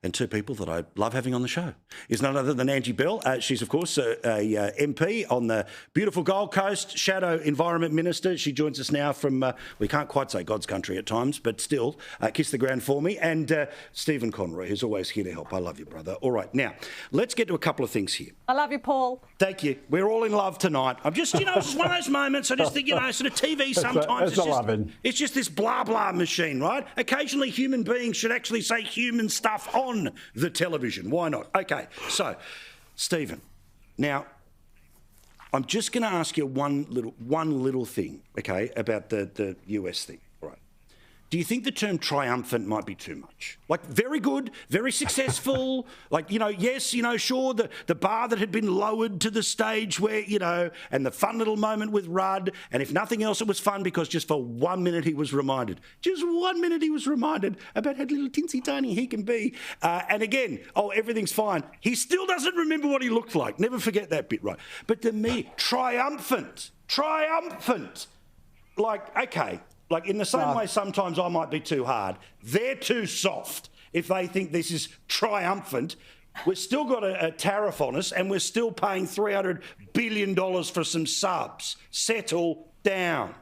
and two people that I love having on the show is none other than Angie Bell. She's, of course, a MP on the beautiful Gold Coast, Shadow Environment Minister. She joins us now from, we can't quite say God's country at times, but still, kiss the ground for me. And Stephen Conroy, who's always here to help. I love you, brother. All right, now, let's get to a couple of things here. I love you, Paul. Thank you. We're all in love tonight. I'm just, it's just one of those moments. I just think, sort of TV sometimes. It's just this blah, blah machine, right? Occasionally human beings should actually say human stuff on the television. Why not? Okay, so, Stephen, now, I'm just going to ask you one little thing, okay, about the US thing. Do you think the term triumphant might be too much? Like, very good, very successful, like, yes, sure, the bar that had been lowered to the stage where, and the fun little moment with Rudd, and if nothing else, it was fun because just for 1 minute he was reminded. Just 1 minute he was reminded about how little tinsy tiny he can be. And again, everything's fine. He still doesn't remember what he looked like. Never forget that bit, right? But to me, triumphant. Like, okay. Like, in the same way sometimes I might be too hard, they're too soft if they think this is triumphant. We've still got a tariff on us and we're still paying $300 billion for some subs. Settle down.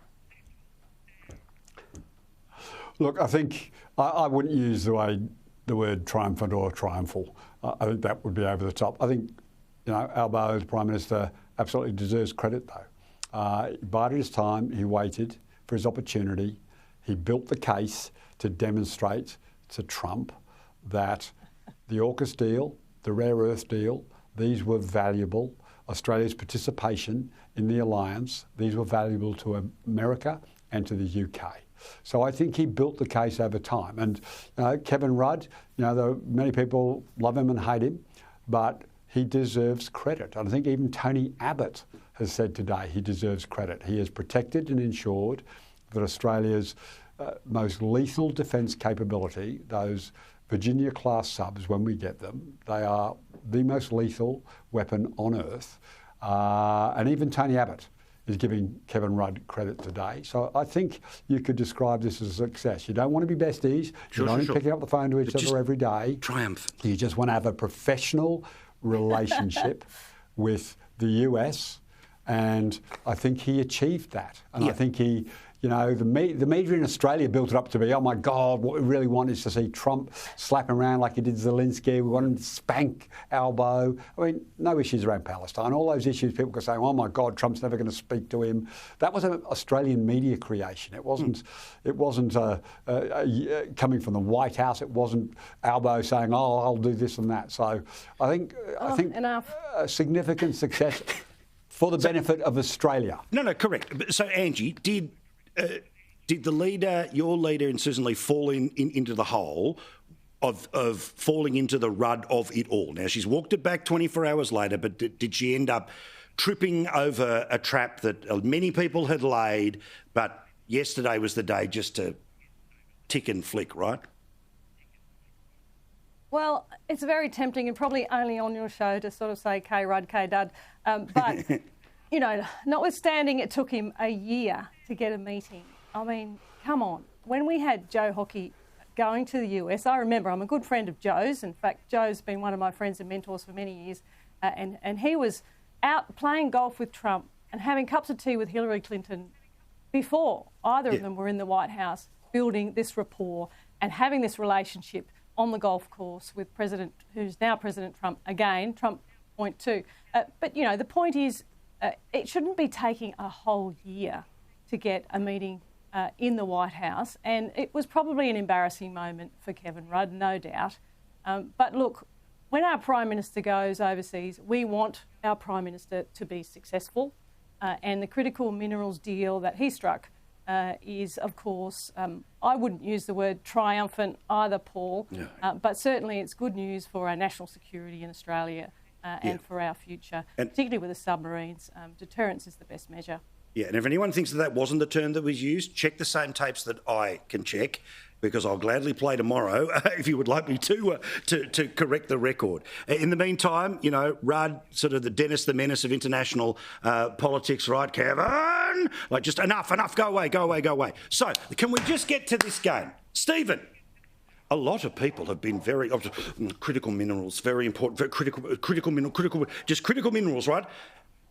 Look, I think I wouldn't use the word triumphant or triumphal. I think that would be over the top. I think, Albo, as Prime Minister, absolutely deserves credit, though. He bided his time, he waited for his opportunity. He built the case to demonstrate to Trump that the AUKUS deal, the rare earth deal, these were valuable. Australia's participation in the alliance, these were valuable to America and to the UK. So I think he built the case over time. And Kevin Rudd, many people love him and hate him, but he deserves credit. And I think even Tony Abbott has said today he deserves credit. He has protected and ensured that Australia's most lethal defence capability, those Virginia-class subs, when we get them, they are the most lethal weapon on earth. And even Tony Abbott is giving Kevin Rudd credit today. So I think you could describe this as a success. You don't want to be besties. You don't want to pick up the phone to each other every day. Triumph. You just want to have a professional relationship with the US. And I think he achieved that. And I think he, the media in Australia built it up to be, oh my God, what we really want is to see Trump slapping around like he did Zelensky. We want him to spank Albo. I mean, no issues around Palestine. All those issues, people could say, oh my God, Trump's never going to speak to him. That was an Australian media creation. It wasn't. It wasn't coming from the White House. It wasn't Albo saying, oh, I'll do this and that. So I think enough. A significant success. For the benefit of Australia. No, correct. So, Angie, did the leader, your leader and Susan Lee, fall into the hole of falling into the Rudd of it all? Now, she's walked it back 24 hours later, but did she end up tripping over a trap that many people had laid, but yesterday was the day just to tick and flick, right? Well, it's very tempting and probably only on your show to sort of say K-Rudd, K-Dud. But, notwithstanding it took him a year to get a meeting. I mean, come on. When we had Joe Hockey going to the US, I remember, I'm a good friend of Joe's. In fact, Joe's been one of my friends and mentors for many years. And he was out playing golf with Trump and having cups of tea with Hillary Clinton before either of them were in the White House, building this rapport and having this relationship on the golf course with who's now President Trump, again, Trump 0.2. But, the point is it shouldn't be taking a whole year to get a meeting in the White House. And it was probably an embarrassing moment for Kevin Rudd, no doubt. But look, when our Prime Minister goes overseas, we want our Prime Minister to be successful. And the critical minerals deal that he struck is, of course, I wouldn't use the word triumphant either, Paul, but certainly it's good news for our national security in Australia and for our future, particularly with the submarines. Deterrence is the best measure. Yeah, and if anyone thinks that wasn't the term that was used, check the same tapes that I can check, because I'll gladly play tomorrow if you would like me to correct the record. In the meantime, Rudd, sort of the Dennis the Menace of international politics, right, Kevin? Like, just enough, go away. So, can we just get to this game? Stephen, a lot of people have been very critical minerals, very important, very critical minerals, right?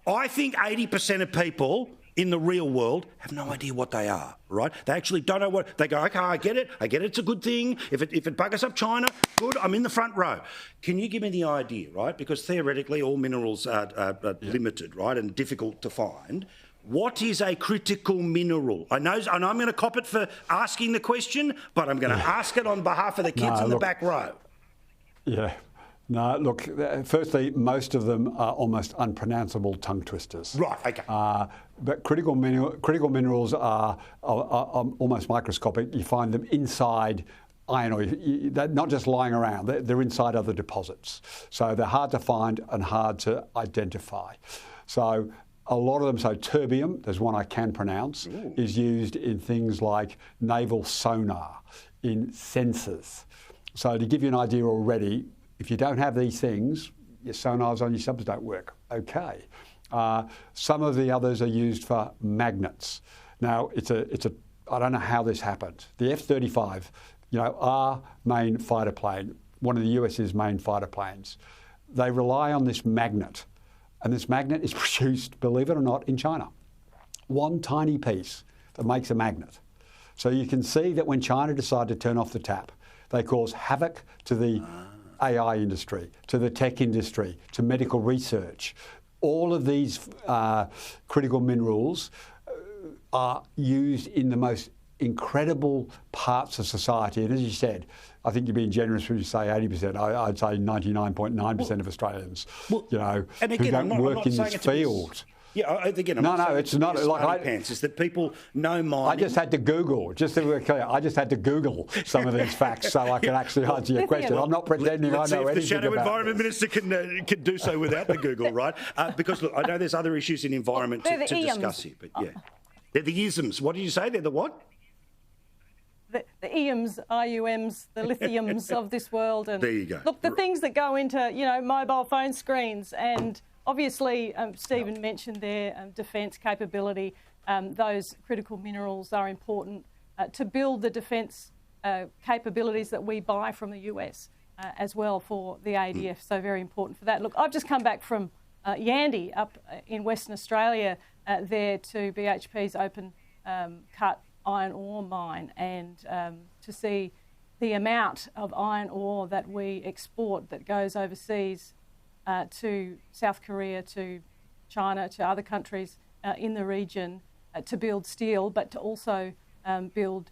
I think 80% of people in the real world have no idea what they are, right? They actually don't know what they go. Okay, I get it. It's a good thing. If it buggers up China, good. I'm in the front row. Can you give me the idea, right? Because theoretically, all minerals are limited, right, and difficult to find. What is a critical mineral? I know I'm going to cop it for asking the question, but I'm going to ask it on behalf of the kids in the back row. Yeah. No, look, firstly, most of them are almost unpronounceable tongue twisters. Right, okay. But critical minerals are almost microscopic. You find them inside iron ore. They're not just lying around, they're inside other deposits. So they're hard to find and hard to identify. So a lot of them, so terbium, there's one I can pronounce, is used in things like naval sonar, in sensors. So to give you an idea already, if you don't have these things, your sonars on your subs don't work. Okay. Some of the others are used for magnets. Now, I don't know how this happened. The F-35, our main fighter plane, one of the US's main fighter planes, they rely on this magnet. And this magnet is produced, believe it or not, in China. One tiny piece that makes a magnet. So you can see that when China decide to turn off the tap, they cause havoc to the AI industry, to the tech industry, to medical research. All of these critical minerals are used in the most incredible parts of society. And as you said, I think you're being generous when you say 80%. I'd say 99.9% of Australians, who don't work in this field. Yeah, again, it's not like pants. It's that people know mining. I just had to Google, just to be clear, I just had to Google some of these facts so I can actually answer your question. I'm not pretending I know anything about the Shadow Environment this. Minister can do so without the Google, right? Because, look, I know there's other issues in environment to discuss here, but yeah. They're the isms. What did you say? They're the what? The EMs, IUMs, the lithiums of this world. And there you go. Look, the things that go into, mobile phone screens. And obviously, Stephen mentioned their defence capability. Those critical minerals are important to build the defence capabilities that we buy from the US as well for the ADF. So very important for that. Look, I've just come back from Yandy up in Western Australia there to BHP's open cut iron ore mine, and to see the amount of iron ore that we export that goes overseas to South Korea, to China, to other countries in the region to build steel, but to also build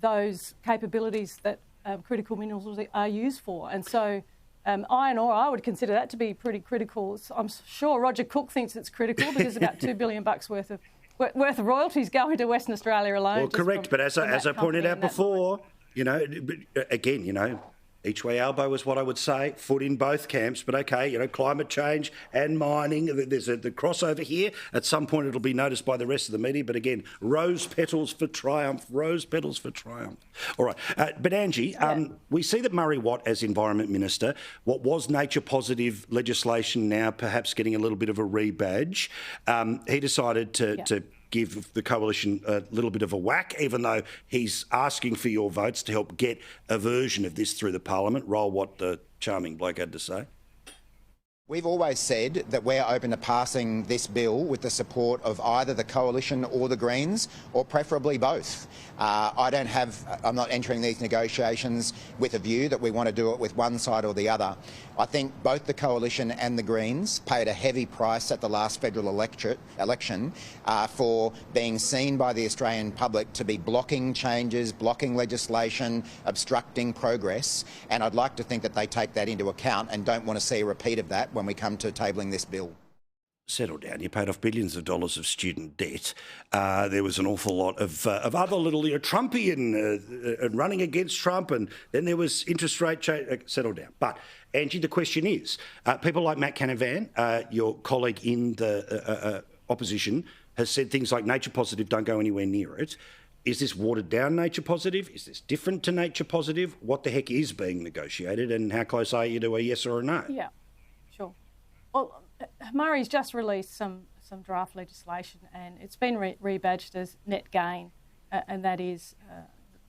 those capabilities that critical minerals are used for. And so iron ore, I would consider that to be pretty critical. I'm sure Roger Cook thinks it's critical because about $2 billion worth of royalties going to Western Australia alone. Well, correct, but as I pointed out before, again, each way elbow is what I would say, foot in both camps, but okay, climate change and mining, there's the crossover here. At some point it'll be noticed by the rest of the media, but again, rose petals for triumph. All right, but Angie, we see that Murray Watt as Environment Minister, what was nature positive legislation now perhaps getting a little bit of a rebadge, he decided to give the coalition a little bit of a whack, even though he's asking for your votes to help get a version of this through the parliament. Roll what the charming bloke had to say. We've always said that we're open to passing this bill with the support of either the Coalition or the Greens, or preferably both. I'm not entering these negotiations with a view that we want to do it with one side or the other. I think both the Coalition and the Greens paid a heavy price at the last federal election for being seen by the Australian public to be blocking changes, blocking legislation, obstructing progress, and I'd like to think that they take that into account and don't want to see a repeat of that when we come to tabling this bill. Settle down. You paid off billions of dollars of student debt. There was an awful lot of other little Trumpian running against Trump, and then there was interest rate change. Settle down. But, Angie, the question is, people like Matt Canavan, your colleague in the opposition, has said things like nature positive, don't go anywhere near it. Is this watered down nature positive? Is this different to nature positive? What the heck is being negotiated, and how close are you to a yes or a no? Yeah, sure. Well, Murray's just released some draft legislation, and it's been rebadged as net gain, and that is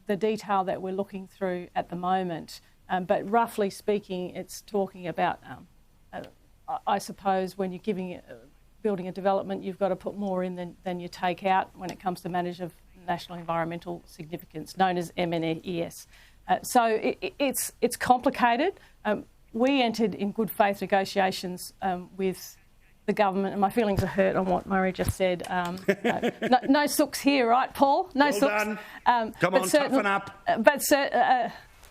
the detail that we're looking through at the moment. But roughly speaking, it's talking about, I suppose, when you're building a development, you've got to put more in than you take out when it comes to management of national environmental significance, known as MNES. So it's complicated. We entered in good faith negotiations with the government, and my feelings are hurt on what Murray just said. No sooks here, right, Paul? No sooks. Done. Come on, toughen up.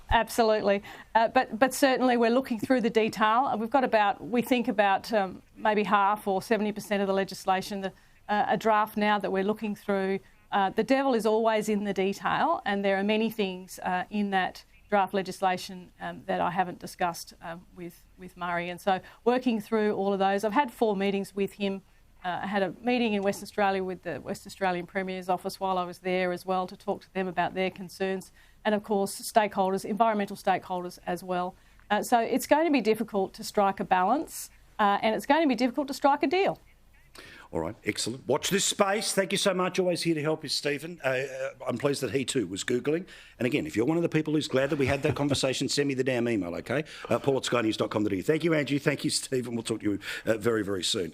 Absolutely. But certainly we're looking through the detail. We've got we think about maybe half or 70% of the legislation, a draft now that we're looking through. The devil is always in the detail, and there are many things in that draft legislation that I haven't discussed with Murray. And so working through all of those, I've had 4 meetings with him. I had a meeting in Western Australia with the West Australian Premier's office while I was there as well to talk to them about their concerns, and of course stakeholders, environmental stakeholders as well. So it's going to be difficult to strike a balance, and it's going to be difficult to strike a deal. All right, excellent. Watch this space. Thank you so much. Always here to help is Stephen. I'm pleased that he too was Googling. And again, if you're one of the people who's glad that we had that conversation, send me the damn email, okay? Paul@skynews.com.au. Thank you, Angie. Thank you, Stephen. We'll talk to you very, very soon.